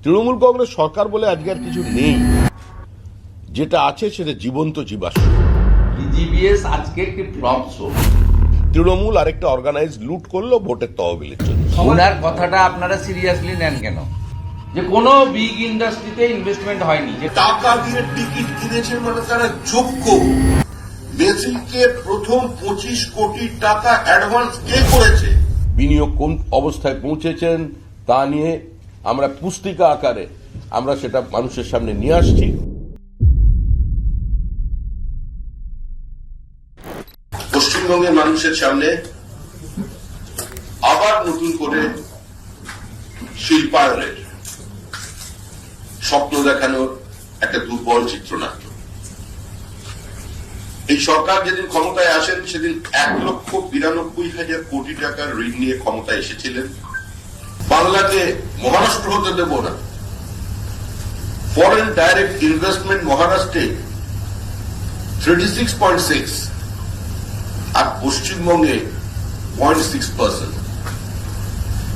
তৃণমূল কংগ্রেস সরকার বলে আজকে আর কিছু নেই, যেটা আছে সেটা জীবন্ত জীবাশ্ম। বিজিবিএস আজকে একটি ফ্লপ শো। তৃণমূল আরেকটা অর্গানাইজড লুট করলো ভোটের তহবিলের জন্য। ওনার কথাটা আপনারা সিরিয়াসলি নেন কেন? যে কোনো বিগ ইন্ডাস্ট্রিতে ইনভেস্টমেন্ট হয়নি, যে টাকা দিয়ে টিকিট কিনেছে মানে তারা যোগ্য। মেসিকে প্রথম 25 কোটি টাকা অ্যাডভান্স কে করেছে? বিনিয়োগ কোন অবস্থায় পৌঁছেছেন তা নিয়ে আমরা পুস্তিকা আকারে আমরা সেটা মানুষের সামনে নিয়ে আসছি। পশ্চিমবঙ্গের মানুষের সামনে আবার নতুন করে শিল্পায়নের স্বপ্ন দেখানোর একটা দুর্বল চিত্রনাট্য। এই সরকার যেদিন ক্ষমতায় আসেন সেদিন 1,92,000 কোটি টাকার ঋণ নিয়ে ক্ষমতায় এসেছিলেন। বাংলাকে মহারাষ্ট্র হতে দেব না। ফরেন ডাইরেক্ট ইনভেস্টমেন্ট মহারাষ্ট্রে 36.6 আর পশ্চিমবঙ্গে 0.6%।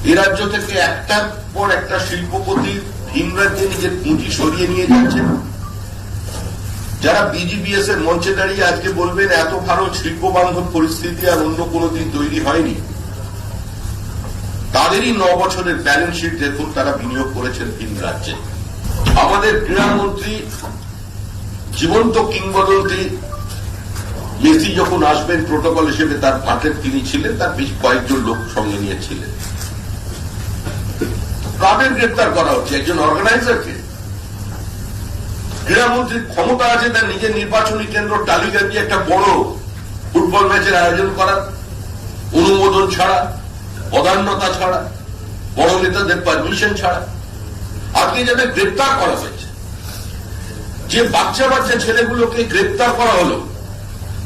এই রাজ্য থেকে একটার পর একটা শিল্পপতি ভিন রাজ্যে নিজের পুঁজি সরিয়ে নিয়ে যাচ্ছেন। যারা বিজিবিএস এর মঞ্চে দাঁড়িয়ে আজকে বলবেন এত ভালো শিল্প বান্ধব পরিস্থিতি আর অন্য কোনোদিন তৈরি হয়নি, তাদেরই 9 বছরের ব্যালেন্স শিট দেখুন, তারা বিনিয়োগ করেছেন ভিন রাজ্যে। আমাদের ক্রীড়ামন্ত্রী জীবন্ত কিংবদন্তি মেসি যখন আসবেন প্রোটোকল হিসেবে তার পার্টনার তিনি ছিলেন, তার বেশ কয়েকজন লোক সঙ্গে নিয়েছিলেন। কাদের গ্রেপ্তার করা হচ্ছে? একজন অর্গানাইজারকে। ক্রীড়ামন্ত্রীর ক্ষমতা আছে তার নিজের নির্বাচনী কেন্দ্র টালিগঞ্জে দিয়ে একটা বড় ফুটবল ম্যাচের আয়োজন করার, অনুমোদন ছাড়া, অদান্যতা ছাড়া, বড় নেতাদের পারমিশন ছাড়া। আজকে যাদের গ্রেপ্তার করা হয়েছে, যে বাচ্চা বাচ্চা ছেলেগুলোকে গ্রেপ্তার করা হলো,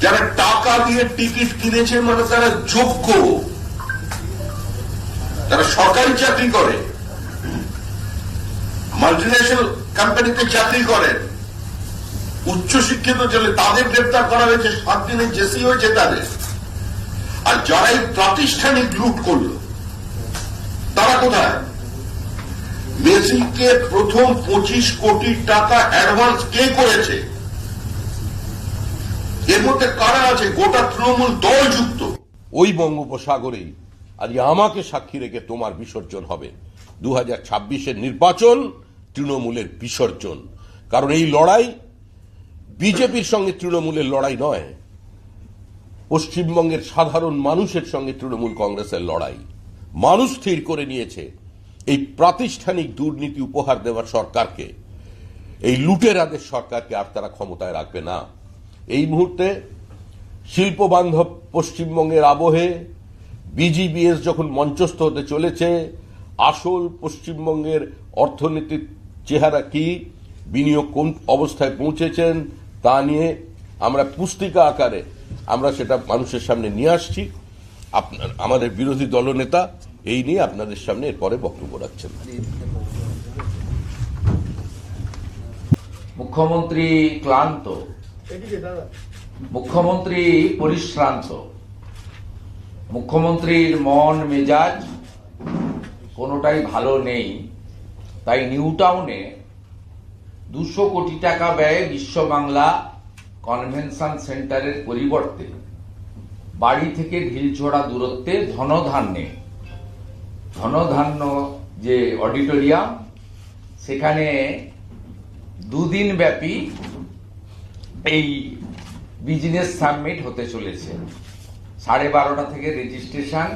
যারা টাকা দিয়ে টিকিট কিনেছে মানে তারা যোগ্য, তারা সরকারি চাকরি করে, মাল্টিন্যাশনাল কোম্পানিতে চাকরি করেন, উচ্চশিক্ষিত ছেলে, তাদের গ্রেপ্তার করা হয়েছে। 7 দিনের জেসি হয়েছে তাদের। আর যারা এই প্রাতিষ্ঠানিক লুট করল তারা কোথায়? মেসিকে প্রথম 25 কোটি টাকা অ্যাডভান্স কে করেছে? এর মধ্যে কারা আছে? গোটা তৃণমূল দল যুক্ত। ওই বঙ্গোপসাগরেই আজকে আমাকে সাক্ষী রেখে তোমার বিসর্জন হবে। 2026-এর নির্বাচন তৃণমূলের বিসর্জন। কারণ এই লড়াই বিজেপির সঙ্গে তৃণমূলের লড়াই নয়, পশ্চিমবঙ্গের সাধারণ মানুষের সঙ্গে তৃণমূল কংগ্রেসের লড়াই। মানুষ স্থির করে নিয়েছে এই প্রাতিষ্ঠানিক দুর্নীতি উপহার দেওয়ার সরকারকে, এই লুটেরাদের সরকারকে আর তারা ক্ষমতায় রাখবে না। এই মুহূর্তে শিল্প বান্ধব পশ্চিমবঙ্গের আবহে বিজিবিএস যখন মঞ্চস্থ হতে চলেছে, আসল পশ্চিমবঙ্গের অর্থনীতির চেহারা কি, বিনিয়োগ কোন অবস্থায় পৌঁছেছেন তা নিয়ে আমরা পুস্তিকা আকারে আমরা সেটা মানুষের সামনে নিয়ে আসছি। আমাদের বিরোধী দলনেতা এই নিয়ে আপনাদের সামনে এরপরে বক্তব্য রাখছেন। মুখ্যমন্ত্রী ক্লান্ত, মুখ্যমন্ত্রী পরিশ্রান্ত, মুখ্যমন্ত্রীর মন মেজাজ কোনোটাই ভালো নেই। তাই নিউ টাউনে 200 কোটি টাকা ব্যয়ে বিশ্ব বাংলা কনভেনশন সেন্টারের পরিবর্তে বাড়ি থেকে ঢিলছোড়া দূরত্বে ধনধান্য যে অডিটোরিয়াম, সেখানে 2 দিন ব্যাপী এই বিজনেস সামিট হতে চলেছে। 12:30 থেকে রেজিস্ট্রেশন,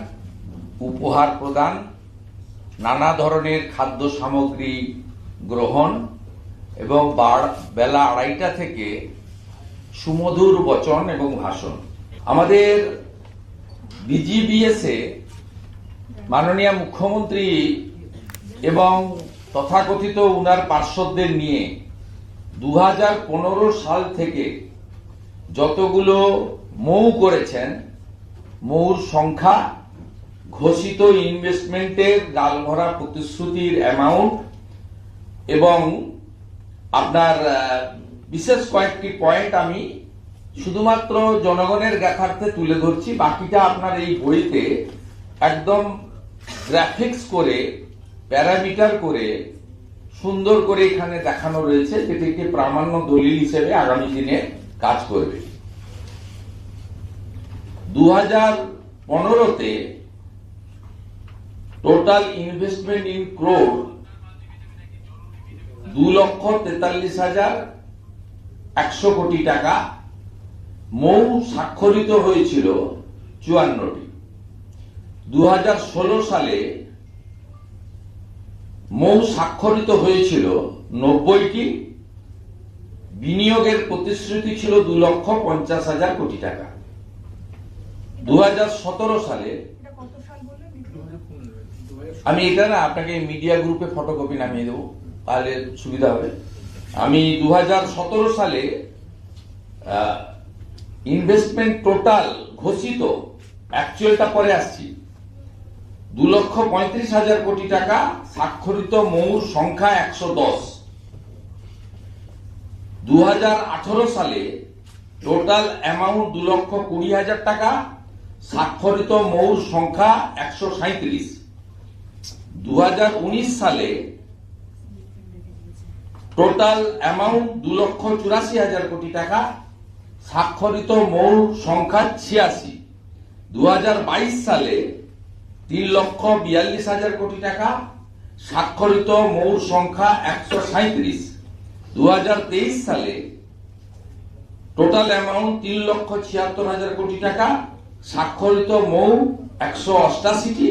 উপহার প্রদান, নানা ধরনের খাদ্য সামগ্রী গ্রহণ এবং বেলা 2:30 থেকে সুমধুর বচন এবং ভাষণ। আমাদের বিজিবিএস এ মাননীয় মুখ্যমন্ত্রী এবং তথাকথিত উনার পার্শ্বদের নিয়ে 2015 সাল থেকে যতগুলো মৌ করেছেন, মৌর সংখ্যা, ঘোষিত ইনভেস্টমেন্টের ডালভরা প্রতিশ্রুতির অ্যামাউন্ট এবং আপনার বিশেষ কয়েকটি পয়েন্ট আমি শুধুমাত্র জনগণের জ্ঞাতার্থে তুলে ধরছি। বাকিটা আপনার এই বইতে একদম গ্রাফিক্স করে, প্যারামিটার করে সুন্দর করে এখানে দেখানো রয়েছে, যেটিকে প্রামাণ্য দলিল হিসেবে আগামী দিনে কাজ করবে। 2015-তে টোটাল ইনভেস্টমেন্ট ইন ক্রোড 2,43,100 কোটি টাকা, মৌ স্বাক্ষরিত হয়েছিল 54টি। 2016 সালে মৌ স্বাক্ষরিত হয়েছিল 90টি, বিনিয়োগের প্রতিশ্রুতি ছিল 2,50,000 কোটি টাকা। 2017 সালে, আমি এটা না আপনাকে মিডিয়া গ্রুপে ফটোকপি নামিয়ে দেবো, তাহলে সুবিধা হবে। আমি 2017 সালে ইনভেস্টমেন্ট টোটাল ঘোষিত, অ্যাকচুয়ালটা পরে আসছি, 2,35,000 কোটি টাকা, স্বাক্ষরিত মৌর সংখ্যা 110। 2018 সালে টোটাল অ্যামাউন্ট 2,20,000 টাকা, স্বাক্ষরিত মৌর সংখ্যা 137। 2019 সালে টোটাল অ্যামাউন্ট 2,84,000 কোটি টাকা, স্বাক্ষরিত মৌর সংখ্যা 86। 2022 সালে 3,42,000 কোটি টাকা, স্বাক্ষরিত মৌর সংখ্যা 137। 2023 সালে টোটাল অ্যামাউন্ট 3,76,000 কোটি টাকা, স্বাক্ষরিত মৌ 188টি।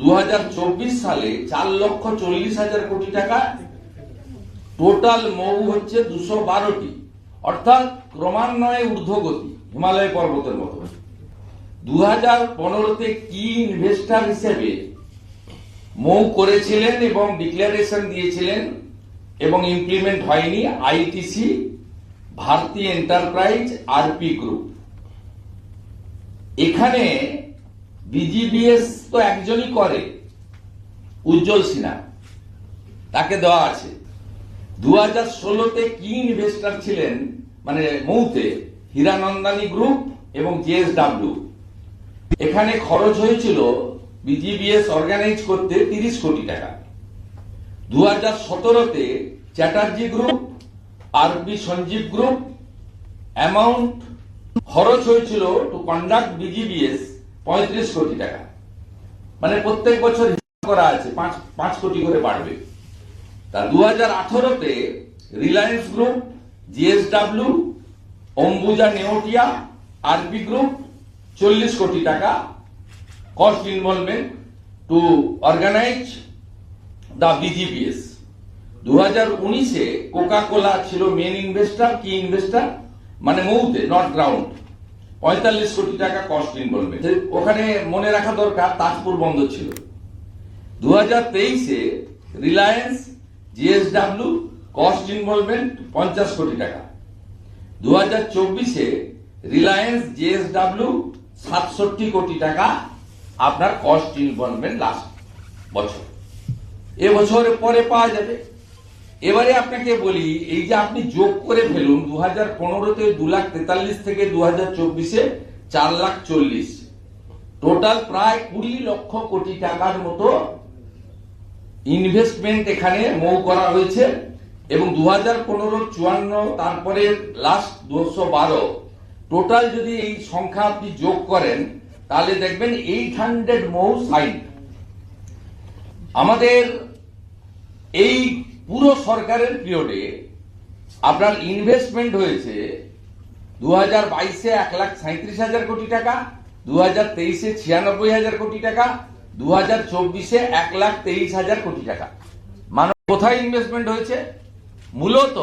2024 সালে 4,40,000 কোটি টাকা, টোটাল মৌ হচ্ছে 212টি, অর্থাৎ ক্রমান্বয়ে ঊর্ধ্বগতি, হিমালয় পর্বতের মতো। 2015-তে কি ইনভেস্টার হিসেবে মৌ করেছিলেন এবং ডিক্লারেশন দিয়েছিলেন এবং ইমপ্লিমেন্ট হয়নি ITC, Bharti enterprise, RP group. এখানে বিজিবিএস তো একজনই করে, উজ্জ্বল সিনহা, তাকে দেওয়া আছে। 2016-তে কি ইনভেস্টার ছিলেন মানে মৌতে? হীরানন্দানী গ্রুপ এবং জেএসডব্লিউ। এখানে খরচ হয়েছিল বিজিবিএস অর্গানাইজ করতে 30 কোটি টাকা। 2017-তে চ্যাটার্জি গ্রুপ, আরবি সঞ্জীব গ্রুপ, অ্যামাউন্ট খরচ হয়েছিল টু কন্ডাক্ট বিজিবিএস 35 কোটি টাকা। মানে প্রত্যেক বছর হিসাব করা আছে 5 কোটি করে বাড়বে। তা 2018-তে রিলায়েন্স গ্রুপ, জিএসডব্লিউ, অম্বুজা নেওটিয়া, আরবি গ্রুপ 40 কোটি টাকা cost involvement two organise the BGBS. 2019-এ Coca কোলা ছিল মেন ইনভেস্টার, কি ইনভেস্টার মানে মৌতে, নট গ্রাউন্ড, 45 কোটি টাকা কস্ট ইনভলভমেন্ট। ওখানে মনে রাখা দরকার তাজপুর বন্দর ছিল। 2023-এ রিলায়েন্স, জিএসডব্লিউ, কস্ট ইনভলভমেন্ট 50 কোটি টাকা। 2024-এ রিলায়েন্স, জেএসডব্লিউ 67 কোটি টাকা আপনার কস্ট ইনভলভমেন্ট লাস্ট বছর। এবছরের পরে পাওয়া যাবে। এবারে আপনাকে বলি, এই যে আপনি যোগ করে ফেলুন, 2015-তে 2,43,000 থেকে 2024-এ 4,40,000, টোটাল প্রায় 20 লক্ষ কোটি টাকার মতো ইনভেস্টমেন্ট এখানে মৌ করা হয়েছে। এবং 2015 54, তারপরে লাস্ট 212, টোটাল যদি এই সংখ্যা আপনি যোগ করেন তাহলে দেখবেন 800 মৌ সাইন। আমাদের এই পুরো সরকারের পিরিয়ডে আপনার ইনভেস্টমেন্ট হয়েছে 2022-এ 1,37,000 কোটি টাকা, 2023-এ 96,000 কোটি টাকা, 2024-এ 1,23,000 কোটি টাকা। মানে কোথায় ইনভেস্টমেন্ট হয়েছে? মূলত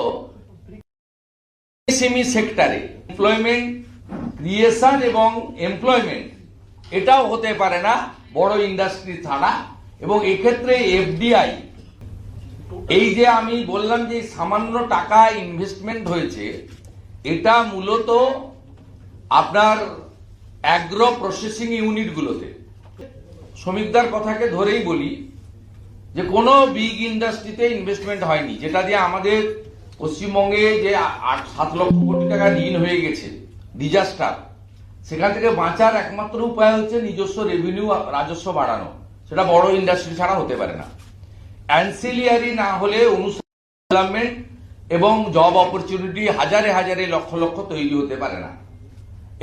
এসএমই সেক্টরে এমপ্লয়মেন্ট ক্রিয়েশন এবং এমপ্লয়মেন্ট, এটাও হতে পারে না বড় ইন্ডাস্ট্রি ছাড়া। এবং এক্ষেত্রে এফডিআই, এই যে আমি বললাম যে সামান্য টাকা ইনভেস্টমেন্ট হয়েছে, এটা মূলত আপনার অ্যাগ্রো প্রসেসিং ইউনিটগুলোতে। শ্রমিকদের কথাকে ধরেই বলি যে কোনো বিগ ইন্ডাস্ট্রিতে ইনভেস্টমেন্ট হয়নি, যেটা দিয়ে আমাদের পশ্চিমবঙ্গে যে 7 লক্ষ কোটি টাকা ঋণ হয়ে গেছে ডিজাস্টার, সেখান থেকে বাঁচার একমাত্র উপায় হচ্ছে নিজস্ব রেভিনিউ, রাজস্ব বাড়ানো। সেটা বড় ইন্ডাস্ট্রি ছাড়া হতে পারে না। অ্যান্সিলিয়ারি না হলে ডেভেলপমেন্ট এবং জব অপরচুনিটি হাজারে হাজারে লক্ষ লক্ষ তৈরি হতে পারে না।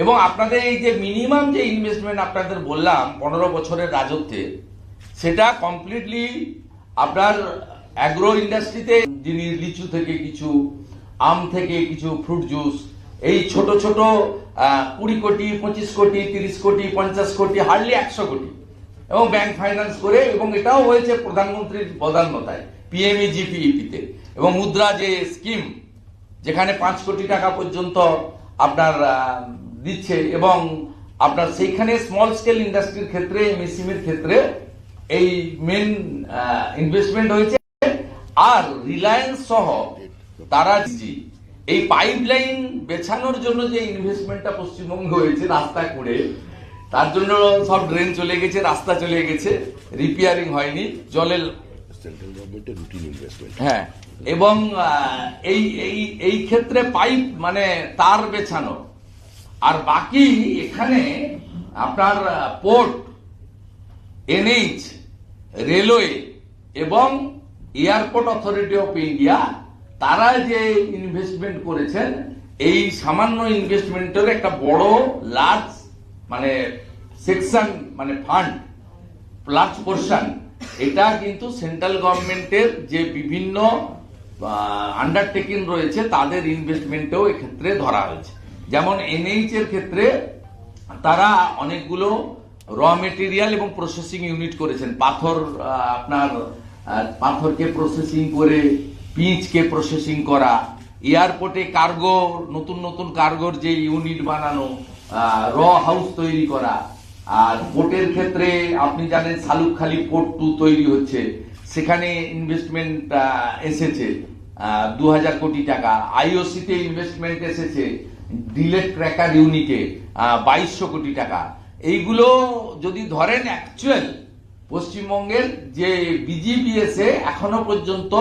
এবং আপনাদের এই যে মিনিমাম যে ইনভেস্টমেন্ট আপনাদের বললাম 15 বছরের রাজত্বে, সেটা কমপ্লিটলি আপনার অ্যাগ্রো ইন্ডাস্ট্রিতে, যিনি লিচু থেকে কিছু, আম থেকে কিছু, ফ্রুট জুস, এই ছোট ছোট 20 কোটি, 25 কোটি, 30 কোটি, 50 কোটি, হার্ডলি 100 কোটি, এবং ব্যাংক ফাইন্যান্স করে, এবং এটাও হয়েছে প্রধানমন্ত্রীর বদান্যতায় পিএমইজিপিইপিতে, এবং মুদ্রা যে স্কিম যেখানে 5 কোটি টাকা পর্যন্ত আপনার দিচ্ছে, এবং আপনার সেইখানে স্মল স্কেল ইন্ডাস্ট্রির ক্ষেত্রে, এমএসএমইর ক্ষেত্রে এই মেন ইনভেস্টমেন্ট হয়েছে। আর রিলায়েন্স সহ তারা এই পাইপলাইন বেছানোর জন্য যে ইনভেস্টমেন্টটা পশ্চিমবঙ্গে হয়েছে রাস্তা করে, তার জন্য সব ড্রেন চলে গেছে, রাস্তা চলে গেছে, রিপেয়ারিং হয়নি, জলের সেন্ট্রাল গভর্নমেন্টের রুটিন ইনভেস্টমেন্ট। হ্যাঁ, এবং এই ক্ষেত্রে পাইপ মানে তার বেছানো, আর বাকি এখানে আপনার পোর্ট, এনএইচ, রেলওয়ে এবং এয়ারপোর্ট অথরিটি অফ ইন্ডিয়া, তারা যে ইনভেস্টমেন্ট করেছেন, এই সামান্য ইনভেস্টমেন্টের একটা বড় লার্জ মানে সেকশন, মানে ফান্ড, লার্জ পোর্শন, এটা কিন্তু সেন্ট্রাল গভর্নমেন্টের যে বিভিন্ন আন্ডারটেকিং রয়েছে তাদের ইনভেস্টমেন্টেও এক্ষেত্রে ধরা হয়েছে। যেমন এনএইচ এর ক্ষেত্রে তারা অনেকগুলো র মেটেরিয়াল এবং প্রসেসিং ইউনিট করেছেন। পাথর, আপনার পাথরকে প্রসেসিং করে পিচকে প্রসেসিং করা, এয়ারপোর্টে কার্গো, নতুন নতুন কার্গোর যে ইউনিট বানানো, র হাউস তৈরি করা। আর পোর্টের ক্ষেত্রে আপনি জানেন শালুকখালী পোর্ট 2 তৈরি হচ্ছে, সেখানে ইনভেস্টমেন্ট এসেছে 2000 কোটি টাকা। আইওসিতে ইনভেস্টমেন্ট এসেছে, ডিলেট ক্র্যাকার ইউনিটে 2200 কোটি টাকা। এইগুলো যদি ধরেন, অ্যাকচুয়াল পশ্চিমবঙ্গের যে বিজিবিএস এ এখনো পর্যন্ত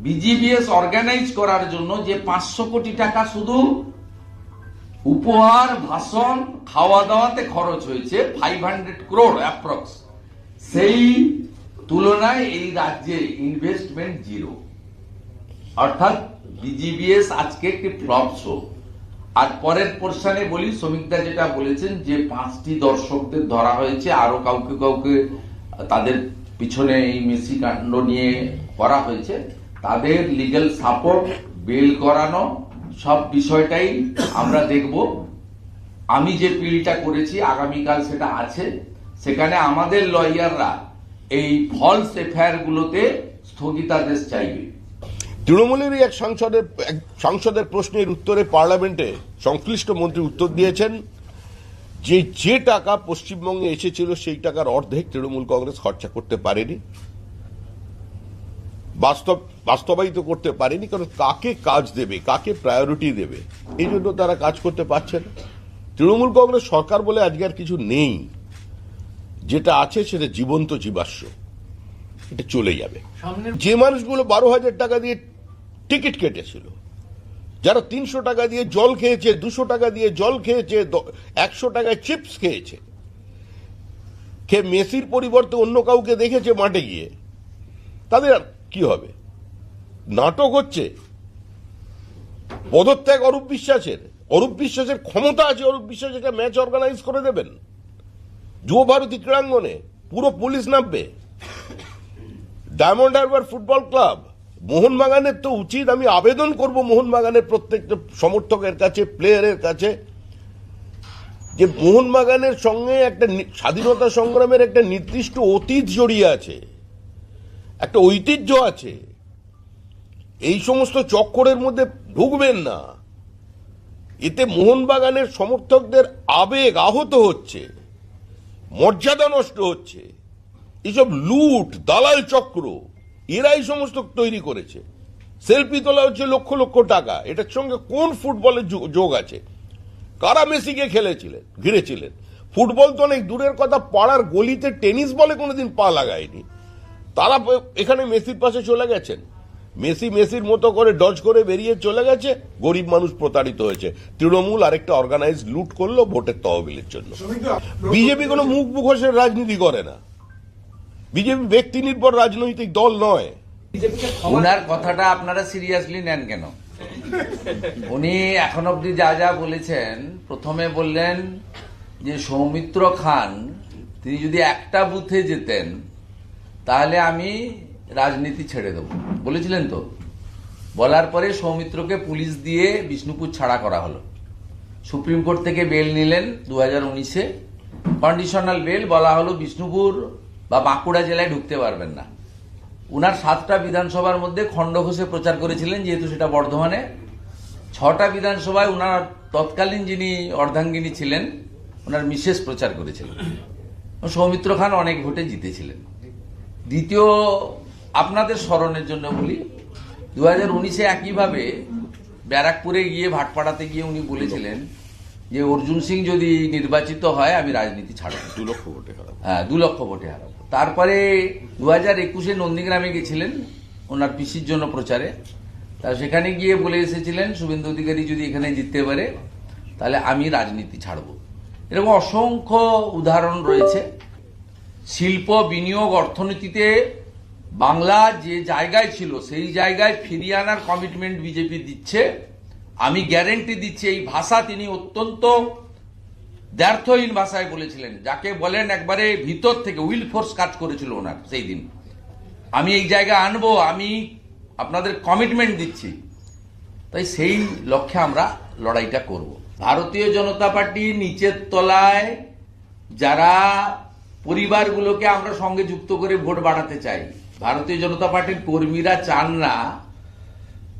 বিজিবিএস অর্গানাইজ করার জন্য যে 500 কোটি টাকা শুধু উপহার, ভাষণ, খাওয়া দাওয়াতে খরচ হয়েছে, 500 crore অ্যাপ্রক্স, সেই তুলনায় এই রাজ্যে ইনভেস্টমেন্ট জিরো। অর্থাৎ বিজিবিএস আজকে একটি ফ্লপ শো। আর পরের পোর্শনে বলি, শ্রমিকদা যেটা বলেছেন যে 5টি দর্শকদের ধরা হয়েছে, আরো কাউকে কাউকে তাদের পিছনে এই মেসি কাণ্ড নিয়ে করা হয়েছে, তাদের লিগ্যাল সাপোর্ট, বেল করানো, সব বিষয়টাই আমরা দেখব। আমি যে পিলটা করেছি আগামীকাল সেটা আছে, সেখানে আমাদের লয়াররা এই ফলস এফআইআর গুলোতে স্থগিতাদেশ চাইবে। তৃণমূলেরই এক সাংসদের প্রশ্নের উত্তরে পার্লামেন্টে সংশ্লিষ্ট মন্ত্রী উত্তর দিয়েছেন যে টাকা পশ্চিমবঙ্গে এসেছিল সেই টাকার অর্ধেক তৃণমূল কংগ্রেস খরচা করতে পারেনি, বাস্তবায়িত করতে পারেনি, কারণ কাকে কাজ দেবে, কাকে প্রায়োরিটি দেবে, এই জন্য তারা কাজ করতে পারছে না। তৃণমূল কংগ্রেস সরকার বলে আজকে আর কিছু নেই, যেটা আছে সেটা জীবন্ত জীবাশ্ম, এটা চলে যাবে। যে মানুষগুলো 12,000 টাকা দিয়ে টিকিট কেটেছিল, যারা 300 টাকা দিয়ে জল খেয়েছে, 200 টাকা দিয়ে জল খেয়েছে, 100 টাকায় চিপস খেয়েছে, খেয়ে মেসির পরিবর্তে অন্য কাউকে দেখেছে মাঠে গিয়ে, তাদের কি হবে? নাটক হচ্ছে। পদত্যাগ অরূপ বিশ্বাসের ক্ষমতা আছে, অরূপ বিশ্বাস একটা ম্যাচ অর্গানাইজ করে দেবেন যুব ভারতী ক্রীড়াঙ্গনে, পুরো পুলিশ নামবে। ডায়মন্ড হারবার ফুটবল ক্লাব, মোহনবাগানের তো উচিত, আমি আবেদন করব মোহনবাগানের প্রত্যেকটা সমর্থকের কাছে, প্লেয়ারের কাছে, যে মোহনবাগানের সঙ্গে একটা স্বাধীনতা সংগ্রামের একটা নির্দিষ্ট অতীত জড়িয়ে আছে, একটা ঐতিহ্য আছে। এই সমস্ত চক্করের মধ্যে ঢুকবেন না, এতে মোহনবাগানের সমর্থকদের আবেগ আহত হচ্ছে, মর্যাদা নষ্ট হচ্ছে। এইসব লুট, দালাল চক্র, এরা এই সমস্ত তৈরি করেছে। সেলফি তোলা হচ্ছে লক্ষ লক্ষ টাকা, এটার সঙ্গে কোন ফুটবলের যোগ আছে? কারা মেসিকে ঘিরেছিলেন? ফুটবল তো অনেক দূরের কথা, পাড়ার গলিতে টেনিস বলে কোনোদিন পা লাগায়নি, তারা এখানে মেসির পাশে চলে গেছেন। মেসির মতো করে ডজ করে বেরিয়ে চলে গেছে, গরিব মানুষ প্রতারিত হয়েছে। তৃণমূল আরেকটা অর্গানাইজ লুট করলো ভোটের তহবিলের জন্য। বিজেপি কোনো মুখ মুখোশের রাজনীতি করে না, বিজেপি ব্যক্তি নির্ভর রাজনৈতিক দল নয়। ওনার কথাটা আপনারা সিরিয়াসলি নেন কেন? উনি এখন অব্দি যা যা বলেছেন, প্রথমে বললেন যে সৌমিত্র খান তিনি যদি একটা বুথে যেতেন তাহলে আমি রাজনীতি ছেড়ে দেব, বলেছিলেন তো। বলার পরে সৌমিত্রকে পুলিশ দিয়ে বিষ্ণুপুর ছাড়া করা হলো। সুপ্রিম কোর্ট থেকে বেল নিলেন 2019-এ, কন্ডিশনাল বেল, বলা হলো বিষ্ণুপুর বা বাঁকুড়া জেলায় ঢুকতে পারবেন না। উনার 7টা বিধানসভার মধ্যে খণ্ডঘোষে প্রচার করেছিলেন, যেহেতু সেটা বর্ধমানে। 6টা বিধানসভায় উনার তৎকালীন যিনি অর্ধাঙ্গিনী ছিলেন ওনার মিসেস প্রচার করেছিলেন। সৌমিত্র খান অনেক ভোটে জিতেছিলেন। দ্বিতীয়, আপনাদের স্মরণের জন্য বলি, 2019-এ একইভাবে ব্যারাকপুরে গিয়ে ভাটপাড়াতে গিয়ে উনি বলেছিলেন যে অর্জুন সিং যদি নির্বাচিত হয় আমি রাজনীতি ছাড়ব, 2 লক্ষ ভোটে হারাবো। হ্যাঁ, 2 লক্ষ ভোটে হারাবো। তারপরে 2021-এ নন্দীগ্রামে গেছিলেন ওনার পিসির জন্য প্রচারে। তা সেখানে গিয়ে বলে এসেছিলেন শুভেন্দু অধিকারী যদি এখানে জিততে পারে তাহলে আমি রাজনীতি ছাড়ব। এরকম অসংখ্য উদাহরণ রয়েছে। শিল্প, বিনিয়োগ, অর্থনীতিতে বাংলা যে জায়গায় ছিল সেই জায়গায় ফিরিয়ে আনার কমিটমেন্ট বিজেপি দিচ্ছে। আমি গ্যারেন্টি দিচ্ছি, এই ভাষা তিনি অত্যন্ত দ্ব্যর্থহীন ভাষায় বলেছিলেন, যাকে বলেন একবারে ভিতর থেকে উইল ফোর্স কাজ করেছিল ওনার সেই দিন। আমি এই জায়গা আনবো, আমি আপনাদের কমিটমেন্ট দিচ্ছি। তাই সেই লক্ষ্যে আমরা লড়াইটা করব। ভারতীয় জনতা পার্টি নিচের তলায় যারা পরিবারগুলোকে আমরা সঙ্গে যুক্ত করে ভোট বাড়াতে চাই, ভারতীয় জনতা পার্টির কর্মীরা চান না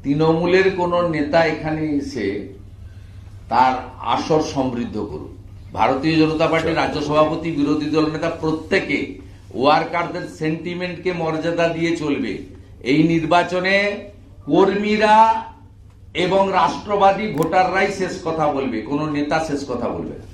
তৃণমূলের কোনো নেতা এখানে এসে তার আসর সমৃদ্ধ করুন। ভারতীয় জনতা পার্টির রাজ্য সভাপতি, বিরোধী দল নেতা প্রত্যেকে ওয়ার্কারদের সেন্টিমেন্টকে মর্যাদা দিয়ে চলবে। এই নির্বাচনে কর্মীরা এবং রাষ্ট্রবাদী ভোটাররাই শেষ কথা বলবে, কোনো নেতা শেষ কথা বলবে না।